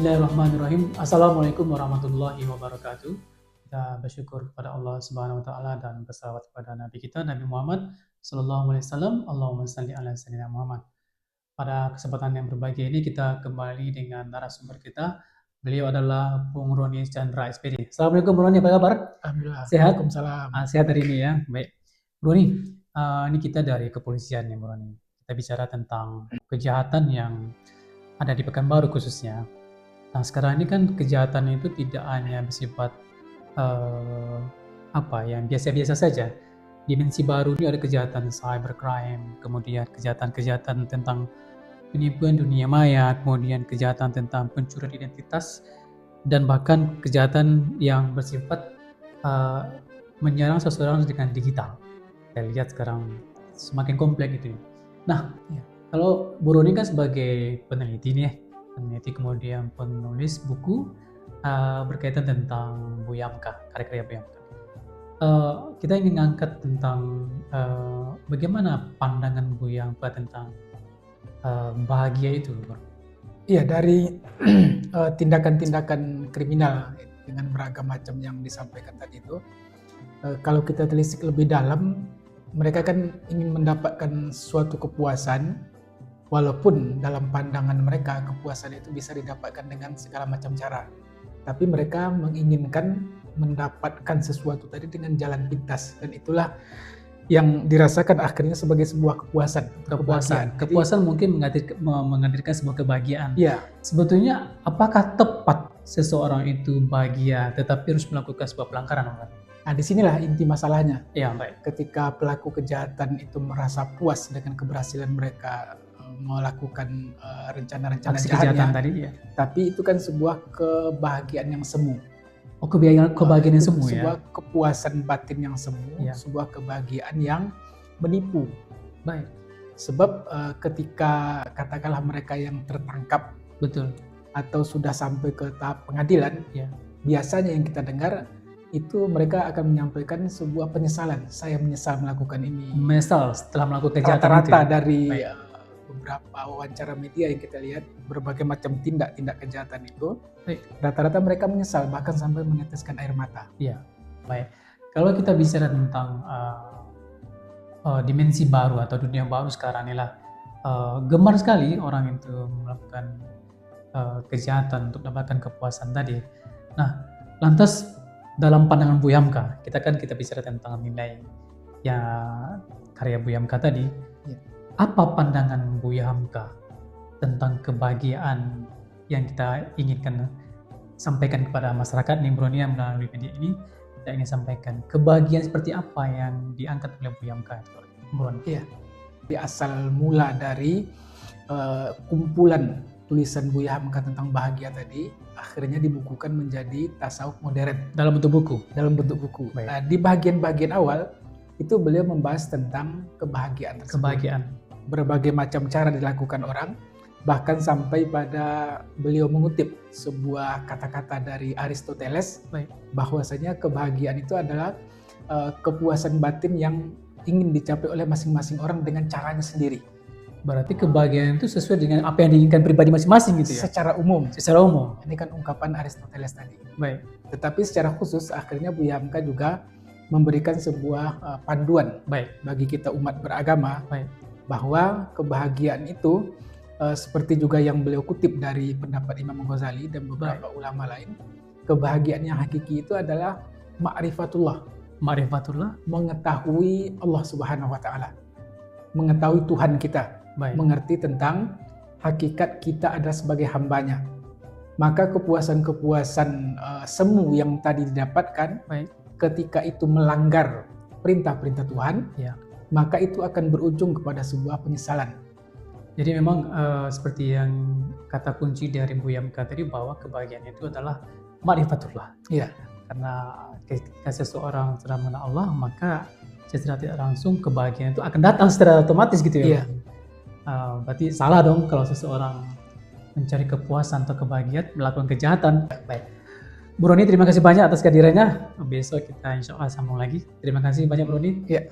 Bismillahirrahmanirrahim. Assalamualaikum warahmatullahi wabarakatuh. Kita bersyukur kepada Allah Subhanahu wa taala dan bersalawat kepada Nabi kita Nabi Muhammad sallallahu alaihi wasallam. Allahumma shalli ala sayyidina Muhammad. Pada kesempatan yang berbahagia ini kita kembali dengan narasumber kita. Beliau adalah Bung Roni Chandra SPD. Assalamualaikum Bung Roni, apa kabar? Alhamdulillah. Sehat? Waalaikumsalam. Sehat hari ini ya. Baik. Bung Roni, ini kita dari kepolisian ya Bung Roni. Kita bicara tentang kejahatan yang ada di Pekanbaru khususnya. Nah, sekarang ini kan kejahatan itu tidak hanya bersifat yang biasa-biasa saja. Dimensi baru ini ada kejahatan cybercrime, kemudian kejahatan-kejahatan tentang penipuan dunia maya, kemudian kejahatan tentang pencurian identitas, dan bahkan kejahatan yang bersifat menyerang seseorang dengan digital. Saya lihat sekarang semakin kompleks itu. Nah, kalau Bu Roni kan sebagai peneliti nih, kemudian penulis buku berkaitan tentang Bu Yamka, karya-karya Bu Yamka. Kita ingin mengangkat tentang bagaimana pandangan Bu Yamka tentang bahagia itu. Iya, dari tindakan-tindakan kriminal dengan beragam macam yang disampaikan tadi itu, kalau kita telisik lebih dalam, mereka kan ingin mendapatkan suatu kepuasan. Walaupun dalam pandangan mereka kepuasan itu bisa didapatkan dengan segala macam cara, tapi mereka menginginkan mendapatkan sesuatu tadi dengan jalan pintas, dan itulah yang dirasakan akhirnya sebagai sebuah kepuasan. Kepuasan mungkin menghadirkan sebuah kebahagiaan. Iya. Sebetulnya apakah tepat seseorang itu bahagia tetapi harus melakukan sebuah pelanggaran? Nah, disinilah inti masalahnya. Ya, baik. Ketika pelaku kejahatan itu merasa puas dengan keberhasilan mereka melakukan rencana-rencana kejahatan tadi, ya. Tapi itu kan sebuah kebahagiaan yang semu. Oh, kebahagiaan yang semu ya. Sebuah kepuasan batin yang semu, ya. Sebuah kebahagiaan yang menipu. Baik. Sebab ketika katakanlah mereka yang tertangkap, betul, atau sudah sampai ke tahap pengadilan, ya. Biasanya yang kita dengar itu mereka akan menyampaikan sebuah penyesalan. Saya menyesal melakukan ini. Menyesal setelah melakukan kejahatan. Rata-rata dari beberapa wawancara media yang kita lihat, berbagai macam tindak kejahatan itu, rata-rata mereka menyesal, bahkan sampai meneteskan air mata. Iya, baik. Kalau kita bicara tentang dimensi baru atau dunia baru sekarang inilah, gemar sekali orang itu melakukan kejahatan untuk mendapatkan kepuasan tadi. Nah, lantas dalam pandangan Bu Yamka, kita bicara tentang nilai karya Bu Yamka tadi. Ya. Apa pandangan Bu Yamka tentang kebahagiaan yang kita inginkan sampaikan kepada masyarakat nih, Bro, yang melalui media ini kita ingin sampaikan kebahagiaan seperti apa yang diangkat oleh Bu Yamka, Bro? Iya, di asal mula dari kumpulan tulisan Bu Yamka tentang bahagia tadi, akhirnya dibukukan menjadi tasawuf modern dalam bentuk buku. Nah, di bagian-bagian awal itu beliau membahas tentang kebahagiaan tersebut. Berbagai macam cara dilakukan orang, bahkan sampai pada beliau mengutip sebuah kata-kata dari Aristoteles, bahwasanya kebahagiaan itu adalah kepuasan batin yang ingin dicapai oleh masing-masing orang dengan caranya sendiri. Berarti kebahagiaan itu sesuai dengan apa yang diinginkan pribadi masing-masing gitu ya? Secara umum. Ini kan ungkapan Aristoteles tadi. Baik. Tetapi secara khusus akhirnya Bu Yamka juga memberikan sebuah panduan bagi kita umat beragama, bahwa kebahagiaan itu seperti juga yang beliau kutip dari pendapat Imam Ghazali dan beberapa ulama lain, kebahagiaan yang hakiki itu adalah ma'rifatullah. Mengetahui Allah Subhanahu wa taala. Mengetahui Tuhan kita. Mengerti tentang hakikat kita adalah sebagai hambanya. Maka kepuasan-kepuasan semu yang tadi didapatkan, ketika itu melanggar perintah-perintah Tuhan, maka itu akan berujung kepada sebuah penyesalan. Jadi memang seperti yang kata kunci dari Bu Yamka tadi, bahwa kebahagiaan itu adalah ma'rifatullah. Iya. Karena ketika seseorang sudah mengenal Allah, maka secara tidak langsung kebahagiaan itu akan datang secara otomatis gitu ya. Iya. Berarti salah dong kalau seseorang mencari kepuasan atau kebahagiaan melakukan kejahatan. Baik. Bu Roni, terima kasih banyak atas kehadirannya. Besok kita insya Allah sambung lagi. Terima kasih banyak Bu Roni. Ya.